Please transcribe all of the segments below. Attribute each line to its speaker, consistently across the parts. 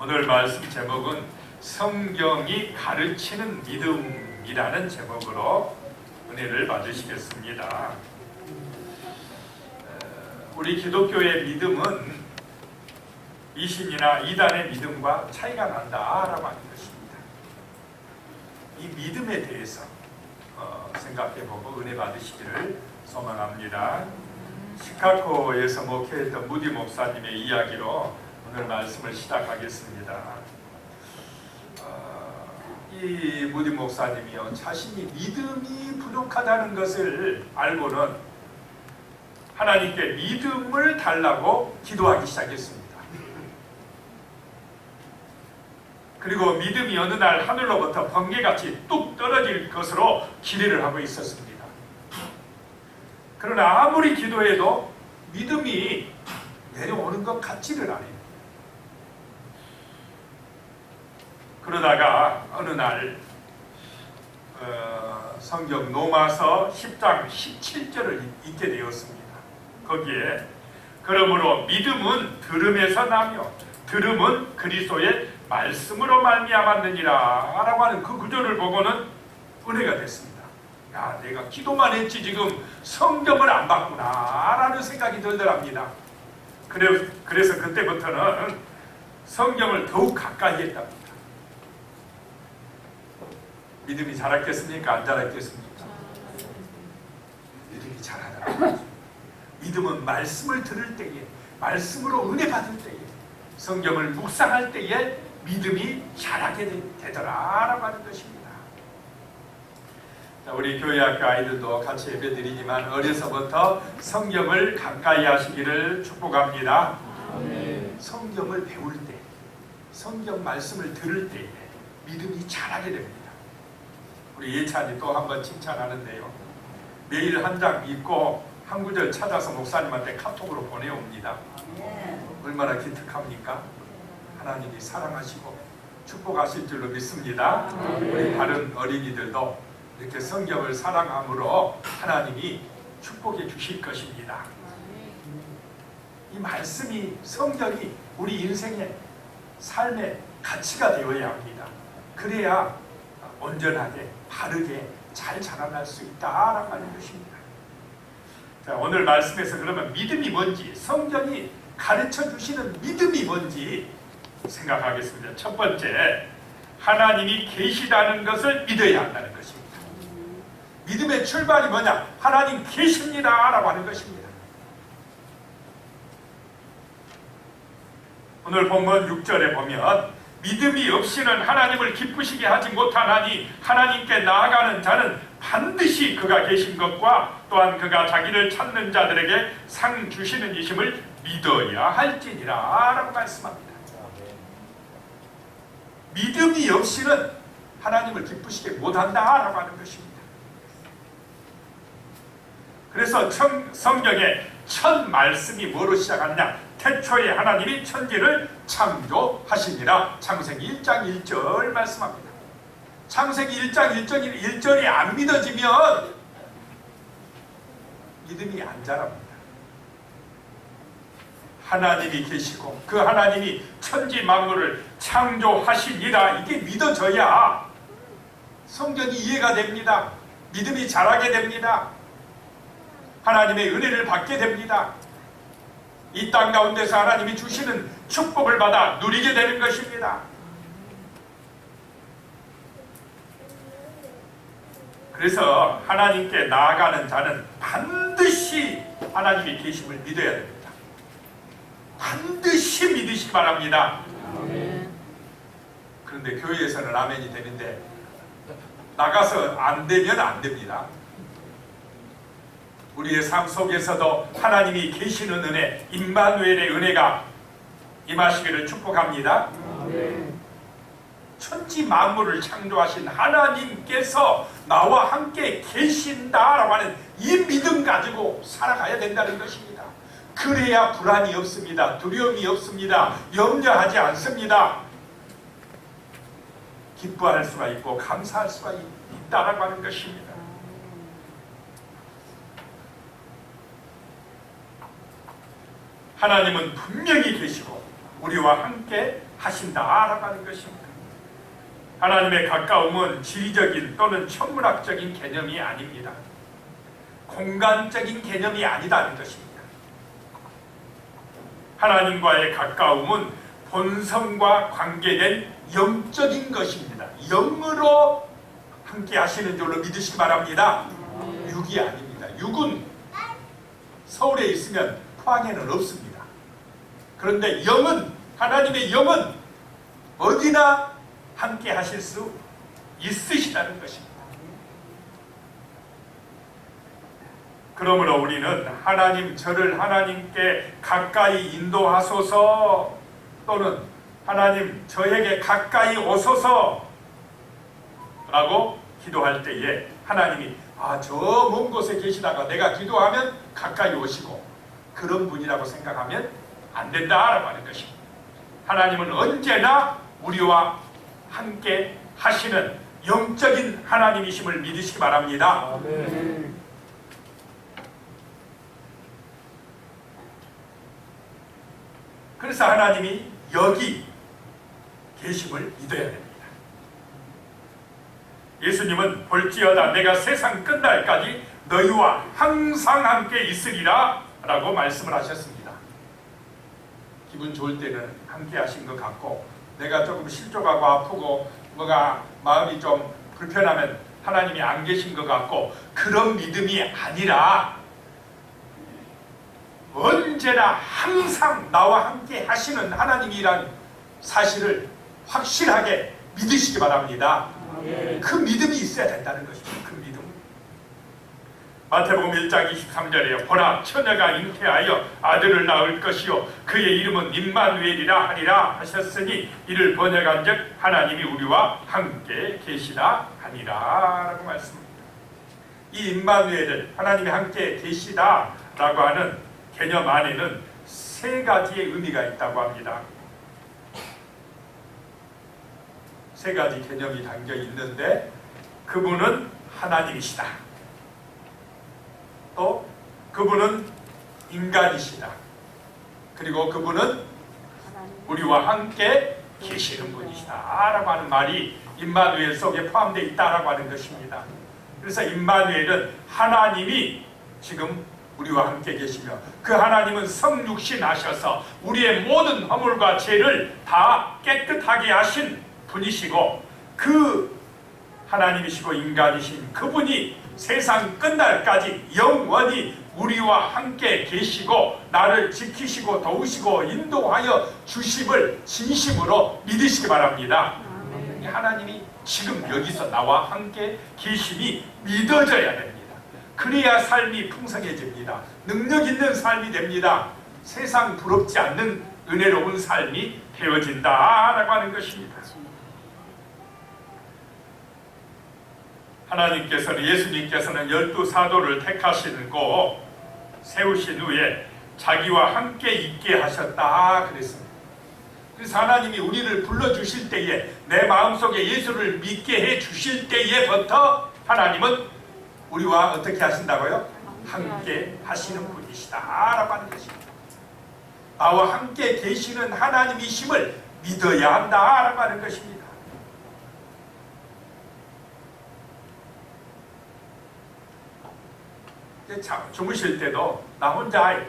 Speaker 1: 오늘 말씀 제목은 성경이 가르치는 믿음이라는 제목으로 은혜를 받으시겠습니다. 우리 기독교의 믿음은 미신이나 이단의 믿음과 차이가 난다라고 하는 것입니다. 이 믿음에 대해서 생각해보고 은혜 받으시기를 소망합니다. 시카고에서 목회했던 무디 목사님의 이야기로 오늘 말씀을 시작하겠습니다. 이 무디 목사님이요, 자신이 믿음이 부족하다는 것을 알고는 하나님께 믿음을 달라고 기도하기 시작했습니다. 그리고 믿음이 어느 날 하늘로부터 번개같이 뚝 떨어질 것으로 기대를 하고 있었습니다. 그러나 아무리 기도해도 믿음이 내려오는 것 같지를 않아요. 그러다가 어느 날 성경 로마서 10장 17절을 읽게 되었습니다. 거기에 그러므로 믿음은 들음에서 나며 들음은 그리스도의 말씀으로 말미암았느니라 라고 하는 그 구절을 보고는 은혜가 됐습니다. 야, 내가 기도만 했지 지금 성경을 안 봤구나 라는 생각이 들더랍니다. 그래서 그때부터는 성경을 더욱 가까이 했답니다. 믿음이 자랐겠습니까? 안 자랐겠습니까? 믿음이 자라더라고요. 믿음은 말씀을 들을 때에, 말씀으로 은혜 받을 때에, 성경을 묵상할 때에 믿음이 자라게 되더라라고 하는 것입니다. 자, 우리 교회학교 아이들도 같이 예배드리지만 어려서부터 성경을 가까이 하시기를 축복합니다. 아멘. 성경을 배울 때, 성경 말씀을 들을 때에 믿음이 자라게 됩니다. 우리 예찬이 또 한 번 칭찬하는데요, 매일 한 장 읽고 한 구절 찾아서 목사님한테 카톡으로 보내옵니다. 얼마나 기특합니까? 하나님이 사랑하시고 축복하실 줄로 믿습니다. 우리 다른 어린이들도 이렇게 성경을 사랑함으로 하나님이 축복해 주실 것입니다. 이 말씀이, 성경이 우리 인생의 삶의 가치가 되어야 합니다. 그래야 온전하게 바르게 잘 자라날 수 있다라고 하는 것입니다. 자, 오늘 말씀에서 그러면 믿음이 뭔지, 성경이 가르쳐 주시는 믿음이 뭔지 생각하겠습니다. 첫 번째, 하나님이 계시다는 것을 믿어야 한다는 것입니다. 믿음의 출발이 뭐냐? 하나님 계십니다 라고 하는 것입니다. 오늘 본문 6절에 보면 믿음이 없이는 하나님을 기쁘시게 하지 못하나니 하나님께 나아가는 자는 반드시 그가 계신 것과 또한 그가 자기를 찾는 자들에게 상 주시는 이심을 믿어야 할지니라 라고 말씀합니다. 믿음이 없이는 하나님을 기쁘시게 못한다 라고 하는 것입니다. 그래서 성경의 첫 말씀이 뭐로 시작하느냐? 태초에 하나님이 천지를 창조하시니라. 창세기 1장 1절 말씀합니다. 창세기 1장 1절이 안 믿어지면 믿음이 안 자랍니다. 하나님이 계시고 그 하나님이 천지 만물을 창조하시니라, 이게 믿어져야 성경이 이해가 됩니다. 믿음이 자라게 됩니다. 하나님의 은혜를 받게 됩니다. 이 땅 가운데서 하나님이 주시는 축복을 받아 누리게 되는 것입니다. 그래서 하나님께 나아가는 자는 반드시 하나님이 계심을 믿어야 됩니다. 반드시 믿으시기 바랍니다. 그런데 교회에서는 아멘이 되는데 나가서 안 되면 안 됩니다. 우리의 삶 속에서도 하나님이 계시는 은혜, 임마누엘의 은혜가 임하시기를 축복합니다. 천지 만물을 창조하신 하나님께서 나와 함께 계신다라고 하는 이 믿음 가지고 살아가야 된다는 것입니다. 그래야 불안이 없습니다. 두려움이 없습니다. 염려하지 않습니다. 기뻐할 수가 있고 감사할 수가 있다라고 하는 것입니다. 하나님은 분명히 계시고 우리와 함께 하신다라고 하는 것입니다. 하나님의 가까움은 지리적인 또는 천문학적인 개념이 아닙니다. 공간적인 개념이 아니다는 것입니다. 하나님과의 가까움은 본성과 관계된 영적인 것입니다. 영으로 함께 하시는 줄로 믿으시기 바랍니다. 육이 아닙니다. 육은 서울에 있으면 포항에는 없습니다. 그런데 영은, 하나님의 영은 어디나 함께 하실 수 있으시다는 것입니다. 그러므로 우리는 하나님, 저를 하나님께 가까이 인도하소서, 또는 하나님 저에게 가까이 오소서 라고 기도할 때에 하나님이 저 먼 곳에 계시다가 내가 기도하면 가까이 오시고 그런 분이라고 생각하면 안 된다라고 하는 것입니다. 하나님은 언제나 우리와 함께 하시는 영적인 하나님이심을 믿으시기 바랍니다.
Speaker 2: 아멘.
Speaker 1: 그래서 하나님이 여기 계심을 믿어야 됩니다. 예수님은 볼지어다 내가 세상 끝날까지 너희와 항상 함께 있으리라 라고 말씀을 하셨습니다. 기분 좋을 때는 함께 하신 것 같고, 내가 조금 실족하고 아프고 뭐가 마음이 좀 불편하면 하나님이 안 계신 것 같고, 그런 믿음이 아니라 언제나 항상 나와 함께 하시는 하나님이란 사실을 확실하게 믿으시기 바랍니다. 그 믿음이 있어야 된다는 것입니다. 그 믿음. 마태복음 1장 23절에 보라 처녀가 잉태하여 아들을 낳을 것이요 그의 이름은 임마누엘이라 하리라 하셨으니 이를 번역한즉 하나님이 우리와 함께 계시다 하니라 라고 말씀합니다. 이 임마누엘을 하나님이 함께 계시다 라고 하는 개념 안에는 세 가지의 의미가 있다고 합니다. 세 가지 개념이 담겨 있는데, 그분은 하나님이시다. 또 그분은 인간이시다. 그리고 그분은 우리와 함께 계시는 분이시다 라고 하는 말이 임마누엘 속에 포함되어 있다라고 하는 것입니다. 그래서 임마누엘은 하나님이 지금 우리와 함께 계시며, 그 하나님은 성육신 하셔서 우리의 모든 허물과 죄를 다 깨끗하게 하신 분이시고, 그 하나님이시고 인간이신 그분이 세상 끝날까지 영원히 우리와 함께 계시고 나를 지키시고 도우시고 인도하여 주심을 진심으로 믿으시기 바랍니다. 하나님이 지금 여기서 나와 함께 계심이 믿어져야 됩니다. 그래야 삶이 풍성해집니다. 능력 있는 삶이 됩니다. 세상 부럽지 않는 은혜로운 삶이 되어진다라고 하는 것입니다. 하나님께서는, 예수님께서는 12사도를 택하시고 세우신 후에 자기와 함께 있게 하셨다 그랬습니다. 그래서 하나님이 우리를 불러주실 때에, 내 마음속에 예수를 믿게 해주실 때에부터 하나님은 우리와 어떻게 하신다고요? 함께 하시는 분이시다 라고 하는 것입니다. 나와 함께 계시는 하나님이심을 믿어야 한다 라고 하는 것입니다. 주무실 때도 나 혼자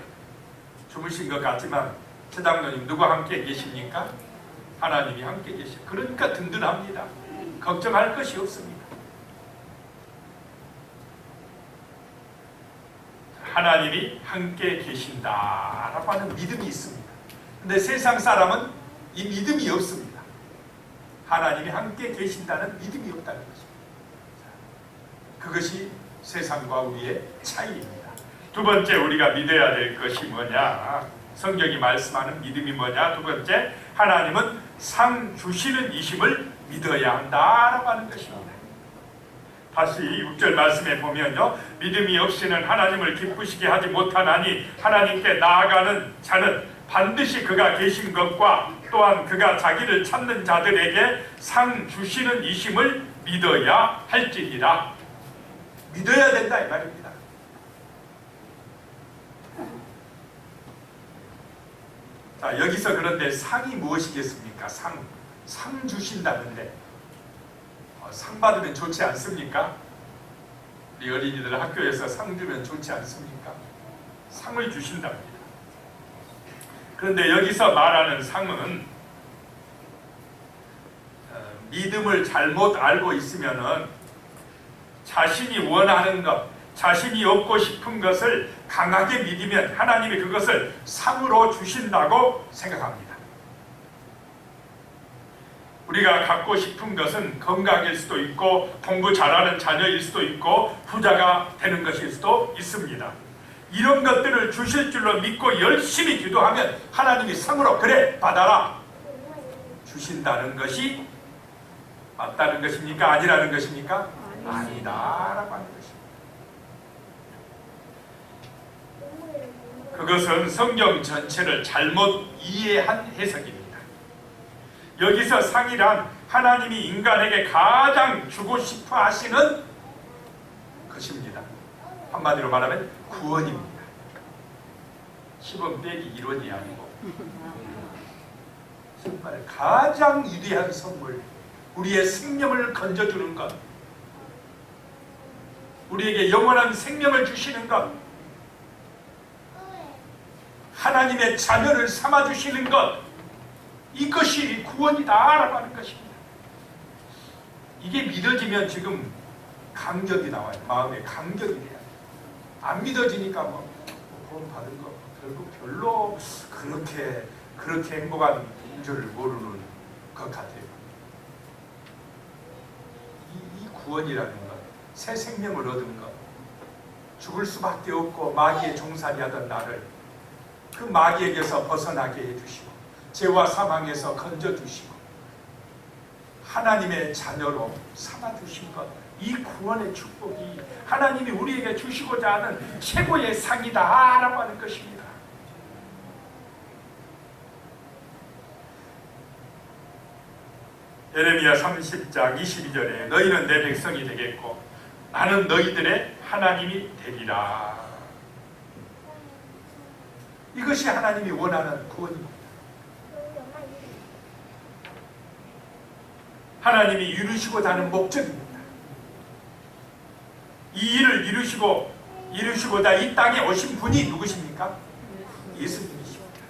Speaker 1: 주무신 것 같지만 최장로님 누가 함께 계십니까? 하나님이 함께 계시죠. 그러니까 든든합니다. 걱정할 것이 없습니다. 하나님이 함께 계신다라고 하는 믿음이 있습니다. 근데 세상 사람은 이 믿음이 없습니다. 하나님이 함께 계신다는 믿음이 없다는 것입니다. 그것이 세상과 우리의 차이입니다. 두 번째 우리가 믿어야 될 것이 뭐냐? 성경이 말씀하는 믿음이 뭐냐? 두 번째, 하나님은 상 주시는 이심을 믿어야 한다라고 하는 것입니다. 다시 6절 말씀에 보면요, 믿음이 없이는 하나님을 기쁘시게 하지 못하나니 하나님께 나아가는 자는 반드시 그가 계신 것과 또한 그가 자기를 찾는 자들에게 상 주시는 이심을 믿어야 할지니라. 믿어야 된다 이 말입니다. 자, 여기서 그런데 상이 무엇이겠습니까? 상 주신다는데 상 받으면 좋지 않습니까? 우리 어린이들 학교에서 상 주면 좋지 않습니까? 상을 주신답니다. 그런데 여기서 말하는 상은 믿음을 잘못 알고 있으면은 자신이 원하는 것, 자신이 얻고 싶은 것을 강하게 믿으면 하나님이 그것을 상으로 주신다고 생각합니다. 우리가 갖고 싶은 것은 건강일 수도 있고 공부 잘하는 자녀일 수도 있고 부자가 되는 것일 수도 있습니다. 이런 것들을 주실 줄로 믿고 열심히 기도하면 하나님이 상으로 그래 받아라 주신다는 것이 맞다는 것입니까? 아니라는 것입니까? 아니다라고 하는 것입니다. 그것은 성경 전체를 잘못 이해한 해석입니다. 여기서 상이란 하나님이 인간에게 가장 주고 싶어 하시는 것입니다. 한마디로 말하면 구원입니다. 10원 빼기 1원이 아니고 정말 가장 위대한 선물, 우리의 생명을 건져주는 것, 우리에게 영원한 생명을 주시는 것, 하나님의 자녀를 삼아주시는 것, 이것이 구원이다라고 하는 것입니다. 이게 믿어지면 지금 감격이 나와요. 마음에 감격이 돼요. 안 믿어지니까 구원 받은 거 결국 별로 그렇게 행복한 줄을 모르는 것 같아요. 이 구원이라는 것, 새 생명을 얻은 것, 죽을 수밖에 없고 마귀의 종살이 하던 나를 그 마귀에게서 벗어나게 해주시고 죄와 사망에서 건져주시고 하나님의 자녀로 삼아주신 것, 이 구원의 축복이 하나님이 우리에게 주시고자 하는 최고의 상이다라고 하는 것입니다. 예레미야 30장 22절에 너희는 내 백성이 되겠고 나는 너희들의 하나님이 되리라. 이것이 하나님이 원하는 구원입니다. 하나님이 이루시고자 하는 목적입니다. 이 일을 이루시고자 이 땅에 오신 분이 누구십니까? 예수님이십니다.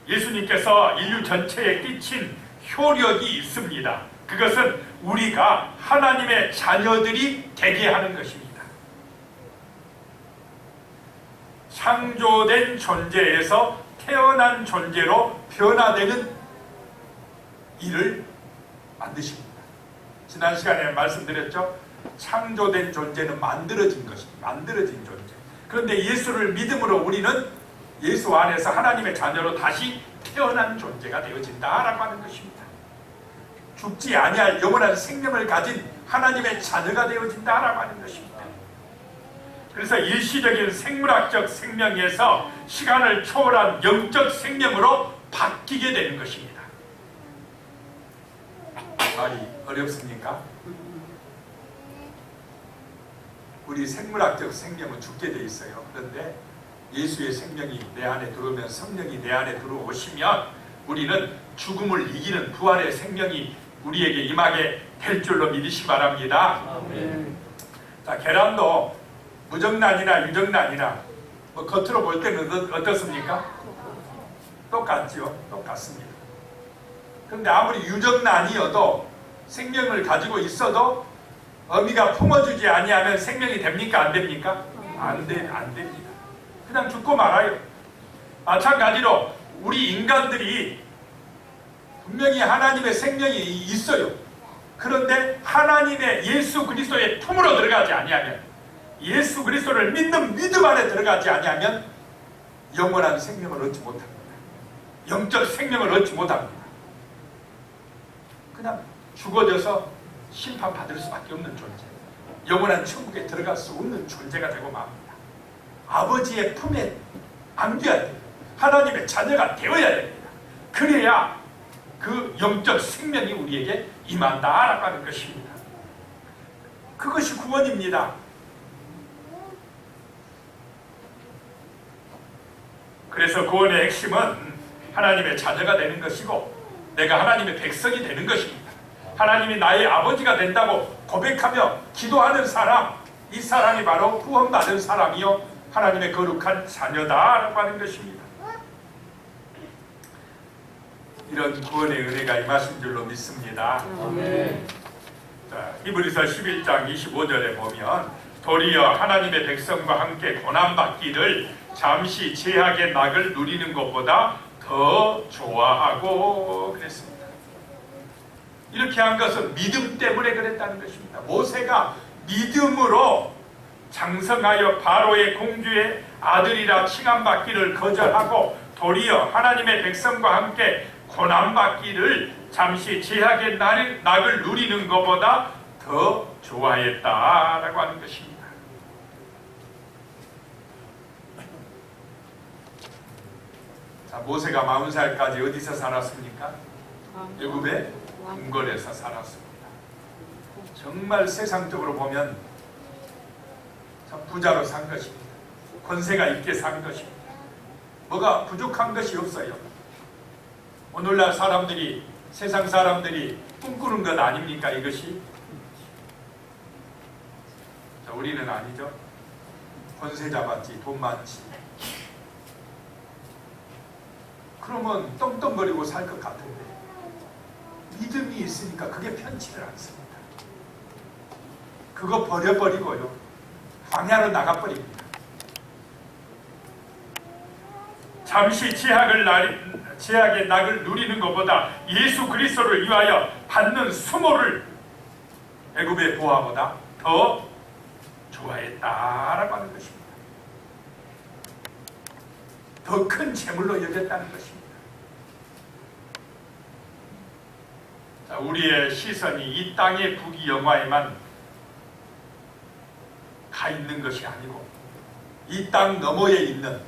Speaker 1: 예수님께서 인류 전체에 끼친 효력이 있습니다. 그것은 우리가 하나님의 자녀들이 되게 하는 것입니다. 창조된 존재에서 태어난 존재로 변화되는 일을 만드십니다. 지난 시간에 말씀드렸죠. 창조된 존재는 만들어진 것입니다. 만들어진 존재. 그런데 예수를 믿음으로 우리는 예수 안에서 하나님의 자녀로 다시 태어난 존재가 되어진다라고 하는 것입니다. 죽지 아니할 영원한 생명을 가진 하나님의 자녀가 되어진다라고 하는 것입니다. 그래서 일시적인 생물학적 생명에서 시간을 초월한 영적 생명으로 바뀌게 되는 것입니다. 말이 어렵습니까? 우리 생물학적 생명은 죽게 돼 있어요. 그런데 예수의 생명이 내 안에 들어오면, 성령이 내 안에 들어오시면 우리는 죽음을 이기는 부활의 생명이 우리에게 임하게 될 줄로 믿으시기 바랍니다. 아멘. 자, 계란도 무정란이나 유정란이나 겉으로 볼 때는 어떻습니까? 똑같죠. 똑같습니다. 그런데 아무리 유정란이어도 생명을 가지고 있어도 어미가 품어주지 아니하면 생명이 됩니까? 안 됩니까? 안 됩니다. 그냥 죽고 말아요. 마찬가지로 우리 인간들이 분명히 하나님의 생명이 있어요. 그런데 하나님의 예수 그리스도의 품으로 들어가지 아니하면, 예수 그리스도를 믿는 믿음 안에 들어가지 아니하면 영원한 생명을 얻지 못합니다. 영적 생명을 얻지 못합니다. 그냥 죽어져서 심판받을 수밖에 없는 존재, 영원한 천국에 들어갈 수 없는 존재가 되고 맙니다. 아버지의 품에 안겨야 됩니다. 하나님의 자녀가 되어야 됩니다. 그래야 그 영적 생명이 우리에게 임한다라고 하는 것입니다. 그것이 구원입니다. 그래서 구원의 핵심은 하나님의 자녀가 되는 것이고 내가 하나님의 백성이 되는 것입니다. 하나님이 나의 아버지가 된다고 고백하며 기도하는 사람, 이 사람이 바로 구원받은 사람이요 하나님의 거룩한 자녀다라고 하는 것입니다. 이런 구원의 은혜가 임하신 줄로 믿습니다.
Speaker 2: 아멘.
Speaker 1: 자, 히브리서 11장 25절에 보면 도리어 하나님의 백성과 함께 고난받기를 잠시 죄악의 낙을 누리는 것보다 더 좋아하고 그랬습니다. 이렇게 한 것은 믿음 때문에 그랬다는 것입니다. 모세가 믿음으로 장성하여 바로의 공주의 아들이라 칭함받기를 거절하고 도리어 하나님의 백성과 함께 고난받기를 잠시 죄악의 낙을 누리는 것보다 더 좋아했다라고 하는 것입니다. 자, 모세가 40살까지 어디서 살았습니까? 애굽의 궁궐에서 살았습니다. 정말 세상적으로 보면 참 부자로 산 것입니다. 권세가 있게 산 것입니다. 뭐가 부족한 것이 없어요. 오늘날 사람들이, 세상 사람들이 꿈꾸는 것 아닙니까 이것이? 자, 우리는 아니죠. 권세 잡았지, 돈 많지. 그러면 떵떵거리고 살 것 같은데 믿음이 있으니까 그게 편치를 않습니다. 그거 버려버리고요 광야로 나가버립니다. 잠시 죄악의 낙을 누리는 것보다 예수 그리스도를 위하여 받는 수모를 애굽의 보화보다 더 좋아했다라고 하는 것입니다. 더 큰 재물로 여겼다는 것입니다. 자, 우리의 시선이 이 땅의 부귀영화에만 가 있는 것이 아니고 이 땅 너머에 있는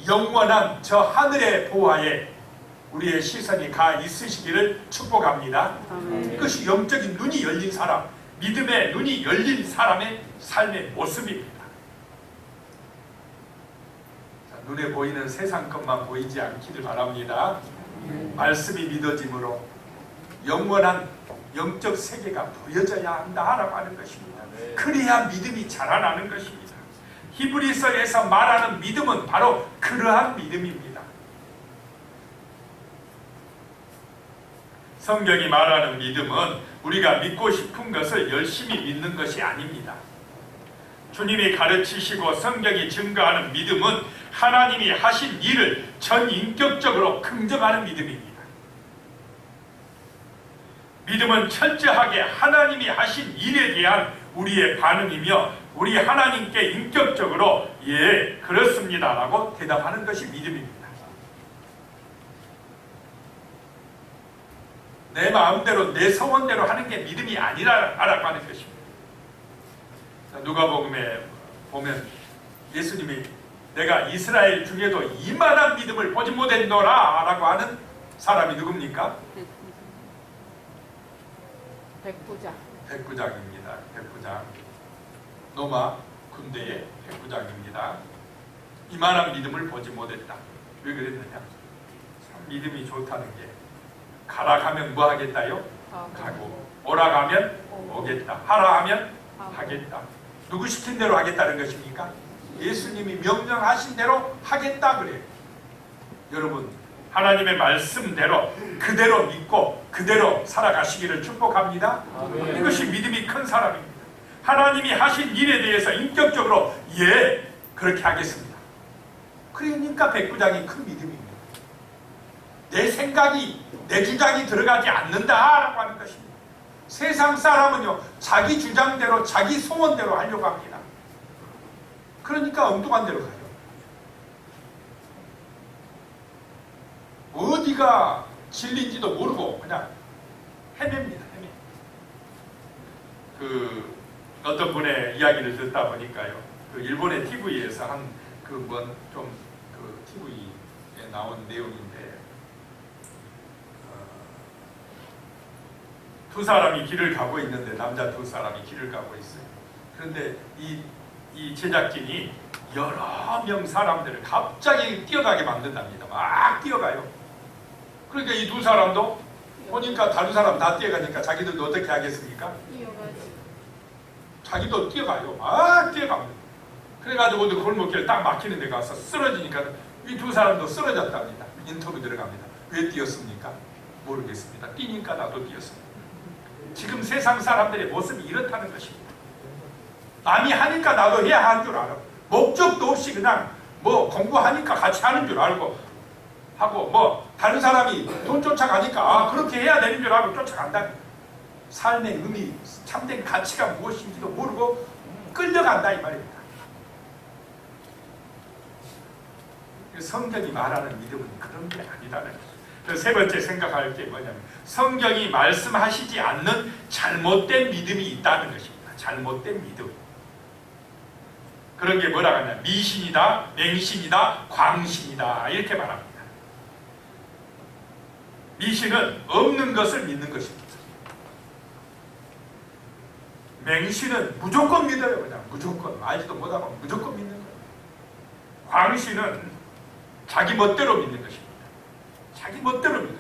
Speaker 1: 영원한 저 하늘의 보화에 우리의 시선이 가 있으시기를 축복합니다. 이것이 영적인 눈이 열린 사람, 믿음의 눈이 열린 사람의 삶의 모습입니다. 자, 눈에 보이는 세상 것만 보이지 않기를 바랍니다. 말씀이 믿어짐으로 영원한 영적 세계가 보여져야 한다라고 하는 것입니다. 그래야 믿음이 자라나는 것입니다. 히브리서에서 말하는 믿음은 바로 그러한 믿음입니다. 성경이 말하는 믿음은 우리가 믿고 싶은 것을 열심히 믿는 것이 아닙니다. 주님이 가르치시고 성경이 증거하는 믿음은 하나님이 하신 일을 전인격적으로 긍정하는 믿음입니다. 믿음은 철저하게 하나님이 하신 일에 대한 우리의 반응이며 우리 하나님께 인격적으로 예 그렇습니다 라고 대답하는 것이 믿음입니다. 내 마음대로 내 소원대로 하는 게 믿음이 아니라고 하는 것입니다. 누가복음에 보면 예수님이 내가 이스라엘 중에도 이만한 믿음을 보지 못했노라 라고 하는 사람이 누굽니까? 백부장입니다. 백부장. 로마 군대의 백부장입니다. 이만한 믿음을 보지 못했다. 왜 그랬느냐? 참 믿음이 좋다는 게 가라 가면 뭐 하겠다요? 가고 오라 가면 오겠다. 하라 하면 하겠다. 누구 시킨 대로 하겠다는 것입니까? 예수님이 명령하신 대로 하겠다 그래요. 여러분 하나님의 말씀대로 그대로 믿고 그대로 살아가시기를 축복합니다. 아멘. 이것이 믿음이 큰 사람입니다. 하나님이 하신 일에 대해서 인격적으로 예 그렇게 하겠습니다. 그러니까 백부장이 큰 믿음입니다. 내 생각이 내 주장이 들어가지 않는다라고 하는 것입니다. 세상 사람은요 자기 주장대로 자기 소원대로 하려고 합니다. 그러니까 엉뚱한 데로 가요. 어디가 진리인지도 모르고 그냥 헤맵니다. 헤매. 어떤 분의 이야기를 듣다 보니까요. 일본의 TV에서 한 TV에 나온 내용인데 두 사람이 길을 가고 있는데 남자 두 사람이 길을 가고 있어요. 그런데 이 제작진이 여러 명 사람들을 갑자기 뛰어가게 만든답니다. 막 뛰어가요. 그러니까 이 두 사람도 보니까 다른 사람 다 뛰어가니까 자기들도 어떻게 하겠습니까? 자기도 뛰어가요. 막 뛰어갑니다. 그래가지고 어디 골목길 딱 막히는 데 가서 쓰러지니까 이 두 사람도 쓰러졌답니다. 인터뷰 들어갑니다. 왜 뛰었습니까? 모르겠습니다. 뛰니까 나도 뛰었습니다. 지금 세상 사람들의 모습이 이렇다는 것입니다. 남이 하니까 나도 해야 하는 줄 알아. 목적도 없이 그냥 뭐 공부하니까 같이 하는 줄 알고 하고 뭐 다른 사람이 돈 쫓아가니까 아 그렇게 해야 되는 줄 알고 쫓아간다. 삶의 의미, 참된 가치가 무엇인지도 모르고 끌려간다 이 말입니다. 성경이 말하는 믿음은 그런 게 아니다는 거죠. 그래서 세 번째 생각할 게 뭐냐면 성경이 말씀하시지 않는 잘못된 믿음이 있다는 것입니다. 잘못된 믿음. 그런 게 뭐라고 하냐? 미신이다, 맹신이다, 광신이다 이렇게 말합니다. 미신은 없는 것을 믿는 것입니다. 맹신은 무조건 믿어요. 그냥 무조건 알지도 못하고 무조건 믿는 거예요. 광신은 자기 멋대로 믿는 것입니다. 자기 멋대로 믿어요.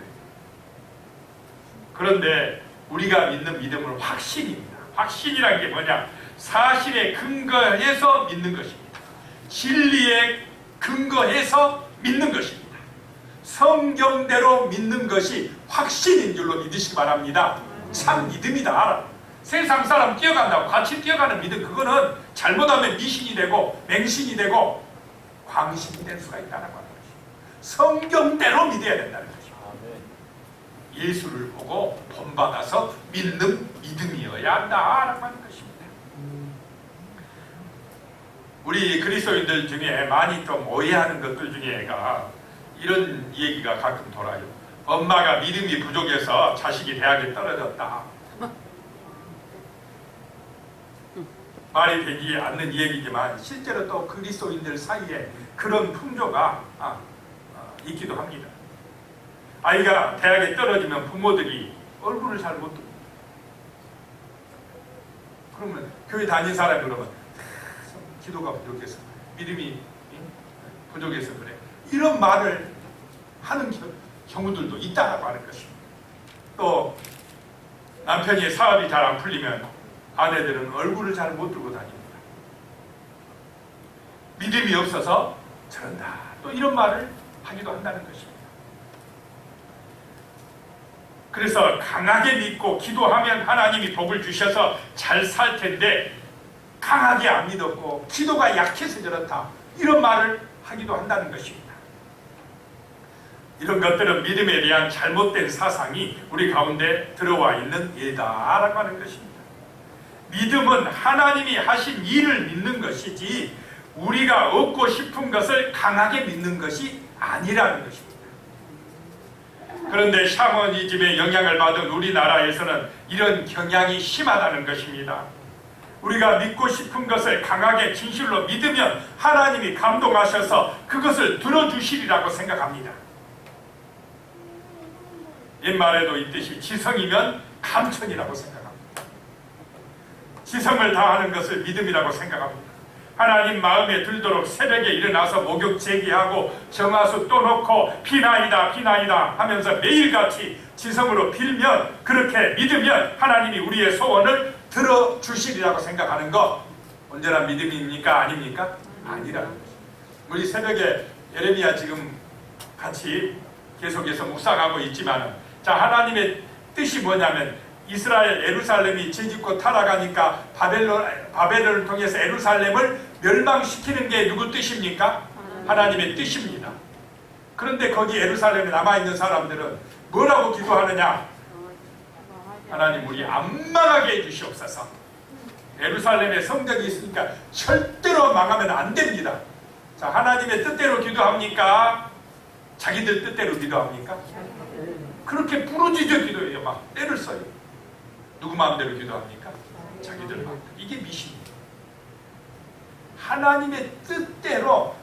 Speaker 1: 그런데 우리가 믿는 믿음은 확신입니다. 확신이란 게 뭐냐? 사실에 근거해서 믿는 것입니다. 진리에 근거해서 믿는 것입니다. 성경대로 믿는 것이 확신인 줄로 믿으시기 바랍니다. 참 믿음이다. 세상 사람 뛰어간다고 같이 뛰어가는 믿음, 그거는 잘못하면 미신이 되고 맹신이 되고 광신이 될 수가 있다는 거예요. 성경대로 믿어야 된다는 거죠. 예수를 보고 본받아서 믿는 믿음이어야 한다라고 하는 것입니다. 우리 그리스도인들 중에 많이 좀 오해하는 것들 중에가 이런 얘기가 가끔 돌아요. 엄마가 믿음이 부족해서 자식이 대학에 떨어졌다. 말이 되지 않는 얘기지만 실제로 또 그리스도인들 사이에 그런 풍조가 있기도 합니다. 아이가 대학에 떨어지면 부모들이 얼굴을 잘 못 듭니다. 그러면 교회 다닌 사람이 그러면 기도가 부족해서 믿음이 부족해서 그래. 이런 말을 하는 경우들도 있다라고 하는 것입니다. 또 남편이 사업이 잘 안 풀리면 아내들은 얼굴을 잘 못 들고 다닙니다. 믿음이 없어서 저런다. 또 이런 말을 하기도 한다는 것입니다. 그래서 강하게 믿고 기도하면 하나님이 복을 주셔서 잘 살 텐데 강하게 안 믿었고 기도가 약해서 저렇다. 이런 말을 하기도 한다는 것입니다. 이런 것들은 믿음에 대한 잘못된 사상이 우리 가운데 들어와 있는 예다라고 하는 것입니다. 믿음은 하나님이 하신 일을 믿는 것이지 우리가 얻고 싶은 것을 강하게 믿는 것이 아니라는 것입니다. 그런데 샤머니즘의 영향을 받은 우리나라에서는 이런 경향이 심하다는 것입니다. 우리가 믿고 싶은 것을 강하게 진실로 믿으면 하나님이 감동하셔서 그것을 들어주시리라고 생각합니다. 옛말에도 있듯이 지성이면 감천이라고 생각합니다. 지성을 다하는 것을 믿음이라고 생각합니다. 하나님 마음에 들도록 새벽에 일어나서 목욕 제기하고 정화수 떠놓고 비나이다 비나이다 하면서 매일같이 지성으로 빌면 그렇게 믿으면 하나님이 우리의 소원을 들어주시리라고 생각하는 것 언제나 믿음입니까? 아닙니까? 아니라는 것입니다. 우리 새벽에 예레미야 지금 같이 계속해서 묵상하고 있지만 자 하나님의 뜻이 뭐냐면 이스라엘 예루살렘이 재짓고 타락하니까 바벨론을 통해서 예루살렘을 멸망시키는 게 누구 뜻입니까? 하나님의 뜻입니다. 그런데 거기 예루살렘에 남아있는 사람들은 뭐라고 기도하느냐? 하나님 우리 안 망하게 해주시옵소서. 예루살렘에 성벽이 있으니까 절대로 망하면 안 됩니다. 자 하나님의 뜻대로 기도합니까? 자기들 뜻대로 기도합니까? 그렇게 부르짖어 기도해요. 막 때를 써요. 누구 마음대로 기도합니까? 자기들 마음대로. 이게 미신이에요. 하나님의 뜻대로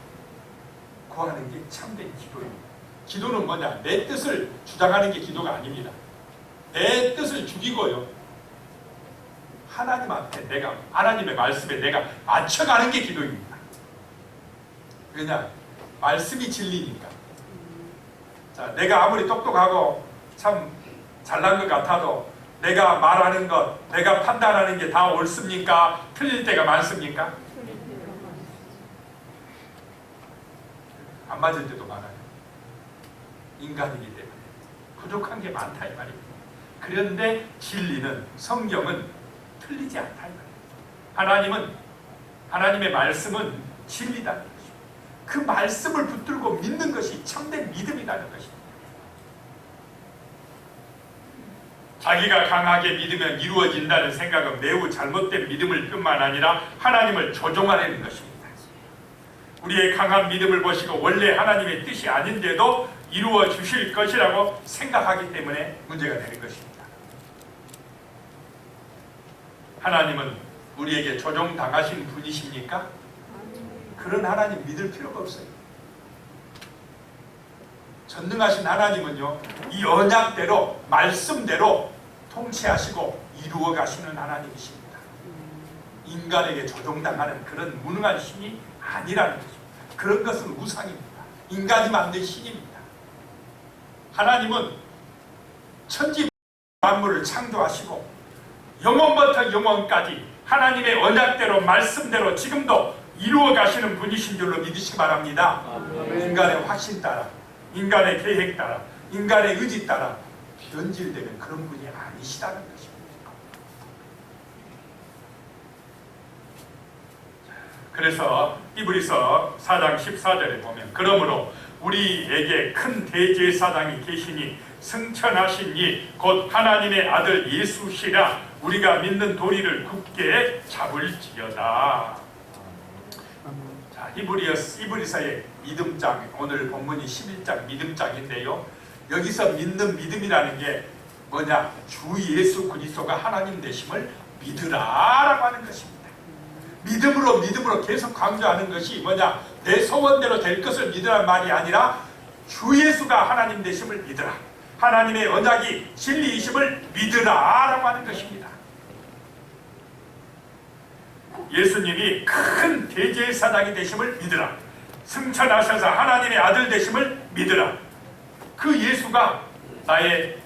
Speaker 1: 구하는 게 참된 기도입니다. 기도는 뭐냐? 내 뜻을 주장하는 게 기도가 아닙니다. 내 뜻을 죽이고요. 하나님 앞에 내가 하나님의 말씀에 내가 맞춰가는 게 기도입니다. 왜냐? 말씀이 진리니까. 자, 내가 아무리 똑똑하고 참 잘난 것 같아도 내가 말하는 것, 내가 판단하는 게 다 옳습니까? 틀릴 때가 많습니까? 안 맞을 때도 많아요. 인간이기 때문에 부족한 게 많다 이 말입니다. 그런데 진리는, 성경은 틀리지 않다 이 말이에요. 하나님의 말씀은 진리다는 것입니다. 그 말씀을 붙들고 믿는 것이 참된 믿음이라는 것입니다. 자기가 강하게 믿으면 이루어진다는 생각은 매우 잘못된 믿음을 뿐만 아니라 하나님을 조종하려는 것입니다. 우리의 강한 믿음을 보시고 원래 하나님의 뜻이 아닌데도 이루어 주실 것이라고 생각하기 때문에 문제가 되는 것입니다. 하나님은 우리에게 조종당하신 분이십니까? 그런 하나님 믿을 필요가 없어요. 전능하신 하나님은요, 이 언약대로, 말씀대로 통치하시고 이루어 가시는 하나님이십니다. 인간에게 조종당하는 그런 무능한 신이 아니라는 것입니다. 그런 것은 우상입니다. 인간이 만든 신입니다. 하나님은 천지 만물을 창조하시고 영원부터 영원까지 하나님의 언약대로, 말씀대로 지금도 이루어 가시는 분이신 줄로 믿으시기 바랍니다. 인간의 확신 따라, 인간의 계획 따라, 인간의 의지 따라 변질되는 그런 분이 아니시다는 것입니다. 그래서 히브리서 4장 14절에 보면 그러므로 우리에게 큰 대제사장이 계시니 승천하신 이 곧 하나님의 아들 예수시라 우리가 믿는 도리를 굳게 잡을지어다. 자, 히브리서의 믿음장, 오늘 본문이 11장 믿음장인데요. 여기서 믿는 믿음이라는 게 뭐냐? 주 예수 그리스도가 하나님 되심을 믿으라라고 하는 것입니다. 믿음으로 계속 강조하는 것이 뭐냐? 내 소원대로 될 것을 믿으라는 말이 아니라 주 예수가 하나님 되심을 믿으라. 하나님의 언약이 진리이심을 믿으라라고 하는 것입니다. 예수님이 큰 대제사장이 되심을 믿으라. 승천하셔서 하나님의 아들 되심을 믿으라. 그 예수가 나의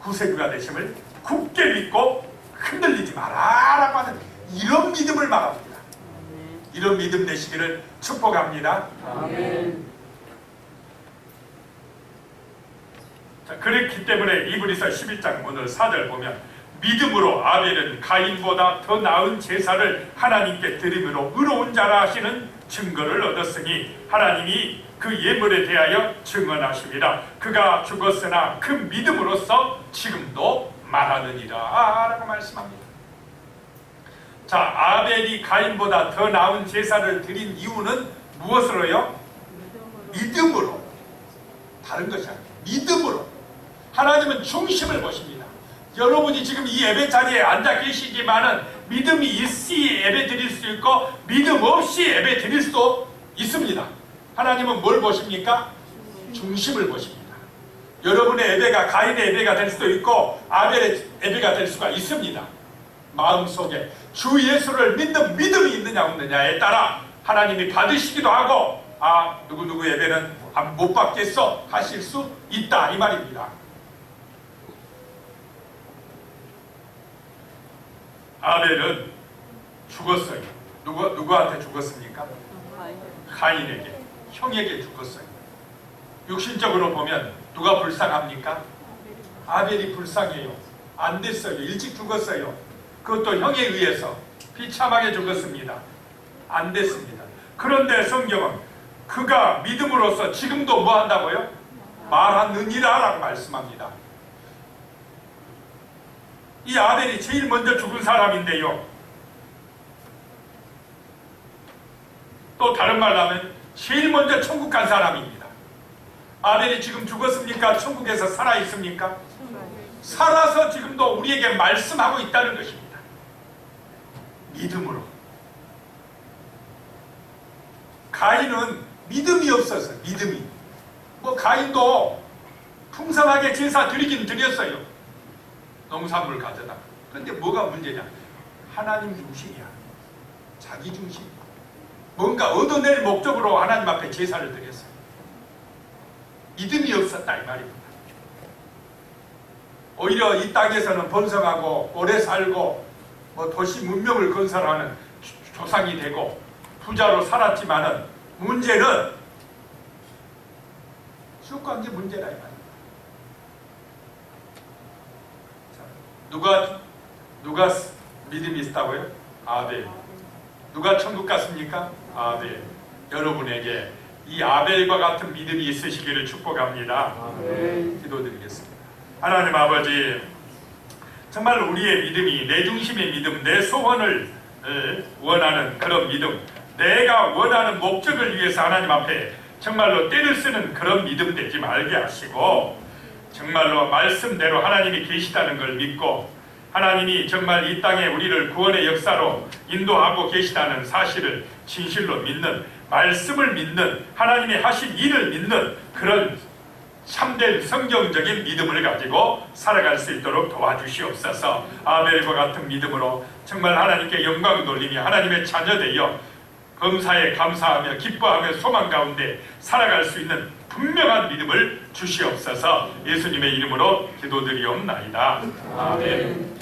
Speaker 1: 구세주가 되심을 굳게 믿고 흔들리지 마라라고 하는 이런 믿음을 말합니다. 이런 믿음 되시기를 축복합니다. 아멘. 자, 그렇기 때문에 히브리서 11장 오늘 4절 보면 믿음으로 아벨은 가인보다 더 나은 제사를 하나님께 드림으로 의로운 자라 하시는 증거를 얻었으니 하나님이 그 예물에 대하여 증언하십니다. 그가 죽었으나 그 믿음으로써 지금도 말하느니라 라고 말씀합니다. 자, 아벨이 가인보다 더 나은 제사를 드린 이유는 무엇으로요? 믿음으로. 다른 것이 아니에요. 믿음으로. 하나님은 중심을 보십니다. 여러분이 지금 이 예배 자리에 앉아 계시지만은 믿음이 있이 예배 드릴 수 있고 믿음 없이 예배 드릴 수도 있습니다. 하나님은 뭘 보십니까? 중심을 보십니다. 여러분의 예배가 가인의 예배가 될 수도 있고 아벨의 예배가 될 수가 있습니다. 마음속에 주 예수를 믿는 믿음이 있느냐 없느냐에 따라 하나님이 받으시기도 하고 누구누구 예배는 못 받겠어 하실 수 있다 이 말입니다. 아벨은 죽었어요. 누구한테 죽었습니까? 가인에게, 형에게 죽었어요. 육신적으로 보면 누가 불쌍합니까? 아벨이 불쌍해요. 안 됐어요. 일찍 죽었어요. 그것도 형에 의해서 비참하게 죽었습니다. 안 됐습니다. 그런데 성경은 그가 믿음으로써 지금도 뭐 한다고요? 말하느니라 라고 말씀합니다. 이 아벨이 제일 먼저 죽은 사람인데요. 또 다른 말로 하면 제일 먼저 천국 간 사람입니다. 아벨이 지금 죽었습니까? 천국에서 살아있습니까? 살아서 지금도 우리에게 말씀하고 있다는 것입니다. 믿음으로. 가인은 믿음이 없어서 믿음이. 가인도 풍성하게 제사 드리긴 드렸어요. 농산물 가져다. 그런데 뭐가 문제냐? 하나님 중심이야. 자기 중심. 뭔가 얻어낼 목적으로 하나님 앞에 제사를 드렸어요. 믿음이 없었다 이 말입니다. 오히려 이 땅에서는 번성하고 오래 살고 뭐 도시 문명을 건설하는 조상이 되고 부자로 살았지만은 문제는 수관계 문제라 이 말입니다. 누가 믿음이 있다고요? 아벨. 누가 천국 갔습니까? 아벨. 여러분에게 이 아벨과 같은 믿음이 있으시기를 축복합니다. 기도드리겠습니다. 하나님 아버지, 정말 우리의 믿음이 내 중심의 믿음, 내 소원을 원하는 그런 믿음, 내가 원하는 목적을 위해서 하나님 앞에 정말로 때를 쓰는 그런 믿음 되지 말게 하시고, 정말로 말씀대로 하나님이 계시다는 걸 믿고 하나님이 정말 이 땅에 우리를 구원의 역사로 인도하고 계시다는 사실을 진실로 믿는, 말씀을 믿는, 하나님이 하신 일을 믿는 그런 참된 성경적인 믿음을 가지고 살아갈 수 있도록 도와주시옵소서. 아벨과 같은 믿음으로 정말 하나님께 영광 돌리며 하나님의 자녀되어 범사에 감사하며 기뻐하며 소망 가운데 살아갈 수 있는 분명한 믿음을 주시옵소서. 예수님의 이름으로 기도드리옵나이다. 아멘.